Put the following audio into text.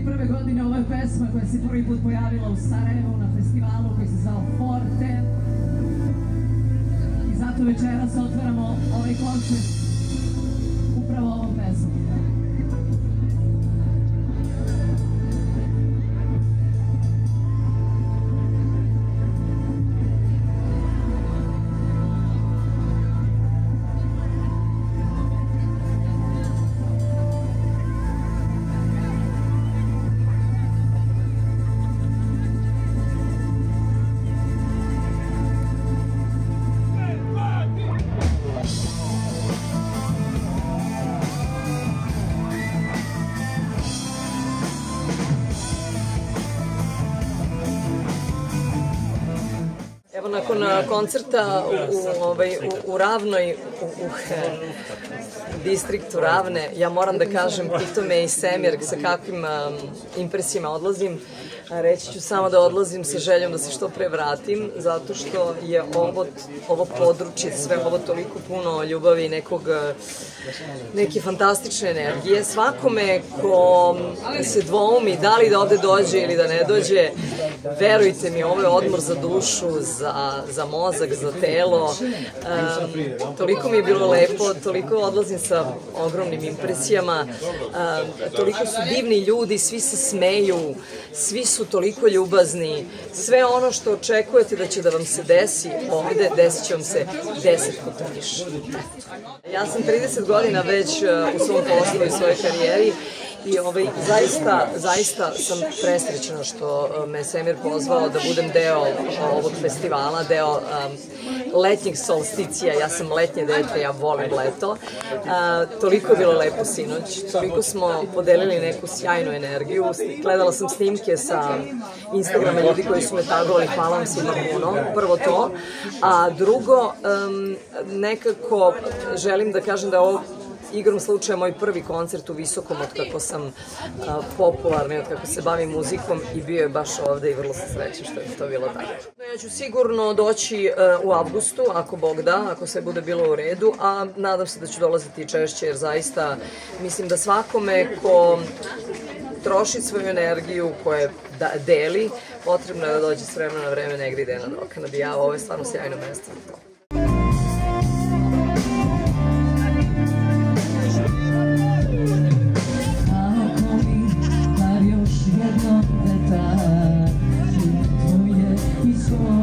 2001. godine. Ovo je pesma koja se prvi put pojavila u Sarajevu na festivalu koji se zvao Forte. I zato večeras otvaramo ovaj koncert upravo ovom pesmom. Evo, nakon koncerta u Ravnoj, u distriktu Ravne, ja moram da kažem, pitao me i Semir sa kakvim impresijama odlazim. Reći ću samo da odlazim sa željom da se što pre vratim, zato što je ovo područje, sve ovo toliko puno ljubavi i neke fantastične energije. Svakome ko se dvoumi da li da ovde dođe ili da ne dođe, verujte mi, ovo je odmor za dušu, za mozak, za telo. Toliko mi je bilo lepo, toliko odlazim sa ogromnim impresijama, toliko su divni ljudi, svi se smeju, svi su toliko ljubazni. Sve ono što očekujete da će da vam se desi ovde, desit će vam se 10 puta više. Ja sam 30 godina već u svom poslu i svojoj karijeri i zaista sam presrećena što me Semir pozvao da budem deo ovog festivala, deo letnjeg solsticija. Ja sam letnje dete, ja volim leto. Toliko je bilo lepo sinoć, toliko smo podelili neku sjajnu energiju. Gledala sam snimke sa Instagrama ljudi koji su me tagovali, hvala vam svima puno, prvo to. A drugo, nekako želim da kažem da ovo igrom slučaja moj prvi koncert u Visokom od kako sam popularna i od kako se bavim muzikom i bio je baš ovde i vrlo sam srećna što je to bilo tako. Ja ću sigurno doći u avgustu, ako Bog da, ako sve bude bilo u redu, a nadam se da ću dolaziti češće jer zaista mislim da svakome ko troši svoju energiju, koje deli, potrebno je da dođe s vremena na vreme negdje ide na dokanad. Ja, ovo je stvarno sjajno mesto za to. Tvoje